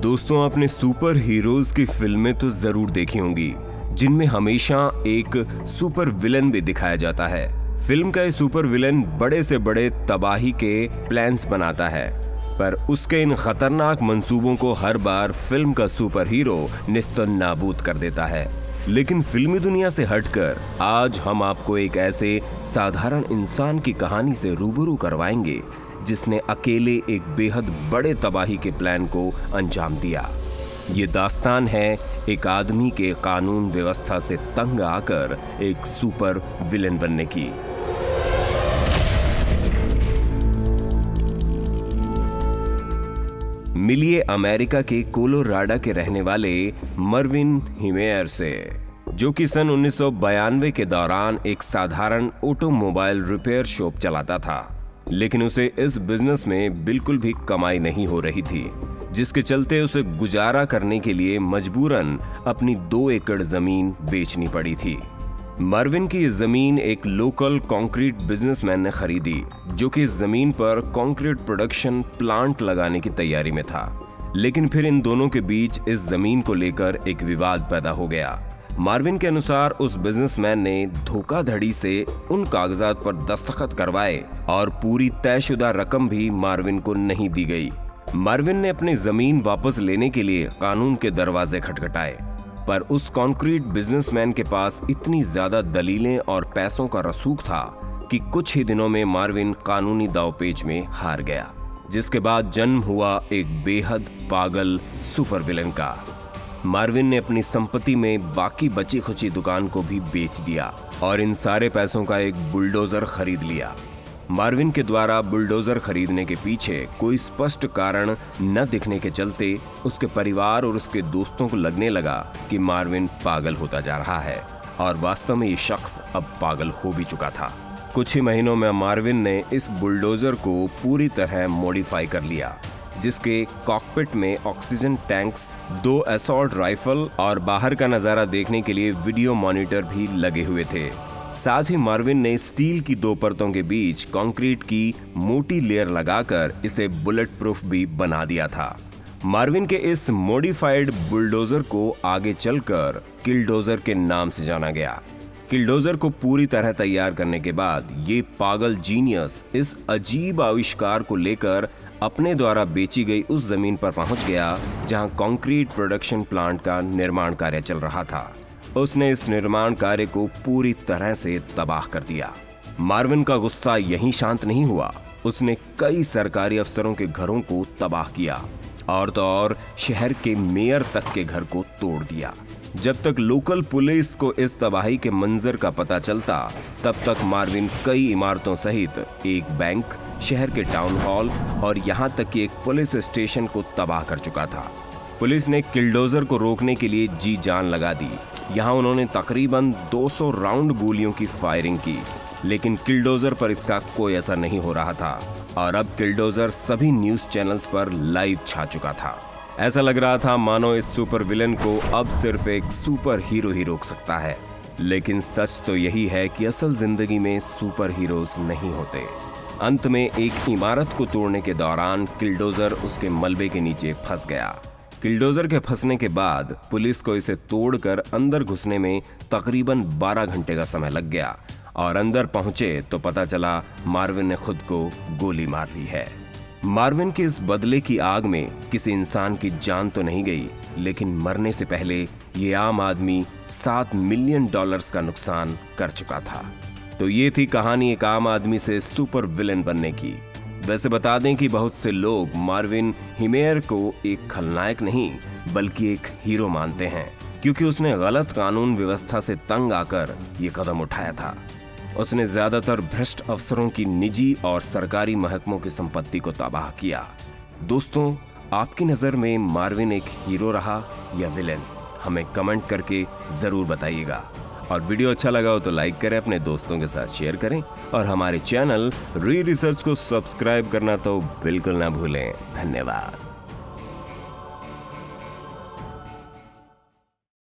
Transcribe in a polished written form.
दोस्तों, आपने super heroes की फिल्में तो जरूर देखी होंगी जिनमें हमेशा एक सुपर विलन भी दिखाया जाता है। फिल्म का ये सुपर विलन बड़े से बड़े तबाही के प्लान्स बनाता है, पर उसके इन खतरनाक मंसूबों को हर बार फिल्म का सुपर हीरो निस्तन नाबूद कर देता है। लेकिन फिल्मी दुनिया से हटकर आज हम आपको एक ऐसे साधारण इंसान की कहानी से रूबरू करवाएंगे जिसने अकेले एक बेहद बड़े तबाही के प्लान को अंजाम दिया। ये दास्तान है एक आदमी के कानून व्यवस्था से तंग आकर एक सुपर विलेन बनने की। मिलिए अमेरिका के कोलोराडो के रहने वाले मर्विन हिमेयर से, जो कि सन 1992 के दौरान एक साधारण ऑटोमोबाइल रिपेयर शॉप चलाता था। लेकिन उसे इस बिजनेस में बिल्कुल भी कमाई नहीं हो रही थी, जिसके चलते उसे गुजारा करने के लिए मजबूरन अपनी 2 एकड़ जमीन बेचनी पड़ी थी। मर्विन की जमीन एक लोकल कंक्रीट बिजनेसमैन ने खरीदी, जो कि इस जमीन पर कंक्रीट प्रोडक्शन प्लांट लगाने की तैयारी में था। लेकिन फिर इन दोनों के बीच इस जमीन को लेकर एक विवाद पैदा हो गया। मार्विन के अनुसार उस बिजनेसमैन ने धोखाधड़ी से उन कागजात पर दस्तखत करवाए और पूरी तयशुदा रकम भी मार्विन को नहीं दी गई। मार्विन ने अपनी जमीन वापस लेने के लिए कानून के दरवाजे खटखटाए, पर उस कॉन्क्रीट बिजनेसमैन के पास इतनी ज्यादा दलीलें और पैसों का रसूख था कि कुछ ही दिनों में मार्विन कानूनी दांवपेच में हार गया, जिसके बाद जन्म हुआ एक बेहद पागल सुपर विलेन का। मार्विन ने अपनी संपत्ति में बाकी बची खुची दुकान को भी बेच दिया और इन सारे पैसों का एक बुलडोजर खरीद लिया। मार्विन के द्वारा बुलडोजर खरीदने के पीछे कोई स्पष्ट कारण न दिखने के चलते उसके परिवार और उसके दोस्तों को लगने लगा कि मार्विन पागल होता जा रहा है, और वास्तव में ये शख्स अब पागल हो भी चुका था। कुछ ही महीनों में मार्विन ने इस बुलडोजर को पूरी तरह मॉडिफाई कर लिया, जिसके कॉकपिट में ऑक्सीजन टैंक्स, 2 असॉल्ट राइफल और बाहर का नजारा देखने के लिए वीडियो मॉनिटर भी लगे हुए थे। साथ ही मार्विन ने स्टील की 2 परतों के बीच कंक्रीट की मोटी लेयर लगाकर इसे बुलेट प्रूफ भी बना दिया था। मार्विन के इस मॉडिफाइड बुलडोजर को आगे चलकर किलडोजर के नाम से जाना गया। किलडोजर को पूरी तरह तैयार करने के बाद ये पागल जीनियस इस अजीब आविष्कार को लेकर अपने द्वारा बेची गई उस जमीन पर पहुंच गया जहां कंक्रीट प्रोडक्शन प्लांट का निर्माण कार्य चल रहा था। उसने इस निर्माण कार्य को पूरी तरह से तबाह कर दिया। मार्विन का गुस्सा यहीं शांत नहीं हुआ, उसने कई सरकारी अफसरों के घरों को तबाह किया और तो और शहर के मेयर तक के घर को तोड़ दिया। जब तक लोकल पुलिस को इस तबाही के मंजर का पता चलता, तब तक मार्विन कई इमारतों सहित एक बैंक, शहर के टाउन हॉल और यहाँ तक कि एक पुलिस स्टेशन को तबाह कर चुका था। पुलिस ने किलडोजर को रोकने के लिए जी जान लगा दी। यहाँ उन्होंने तकरीबन 200 राउंड गोलियों की फायरिंग की, लेकिन किलडोजर पर इसका कोई असर नहीं हो रहा था और अब किलडोजर सभी न्यूज चैनल्स पर लाइव छा चुका था। ऐसा लग रहा था मानो इस सुपर विलेन को अब सिर्फ एक सुपर हीरो ही रोक सकता है। लेकिन सच तो यही है कि असल जिंदगी में सुपर हीरोज नहीं होते। अंत में एक इमारत को तोड़ने के दौरान किलडोजर उसके मलबे के नीचे फंस गया। किलडोजर के फंसने के बाद पुलिस को इसे तोड़कर अंदर घुसने में तकरीबन 12 घंटे का समय लग गया और अंदर पहुंचे तो पता चला मार्विन ने खुद को गोली मार ली है। मार्विन के इस बदले की आग में किसी इंसान की जान तो नहीं गई, लेकिन मरने से पहले ये आम आदमी $7 मिलियन का नुकसान कर चुका था। तो ये थी कहानी एक आम आदमी से सुपर विलेन बनने की। वैसे बता दें कि बहुत से लोग मार्विन हिमेयर को एक खलनायक नहीं बल्कि एक हीरो मानते हैं, क्योंकि उसने गलत कानून व्यवस्था से तंग आकर ये कदम उठाया था। उसने ज्यादातर भ्रष्ट अफसरों की निजी और सरकारी महकमों की संपत्ति को तबाह किया। दोस्तों, आपकी नजर में मार्विन एक हीरो रहा या विलेन? हमें कमेंट करके जरूर बताइएगा। और वीडियो अच्छा लगा हो तो लाइक करें, अपने दोस्तों के साथ शेयर करें और हमारे चैनल री रिसर्च को सब्सक्राइब करना तो बिल्कुल ना भूलें। धन्यवाद।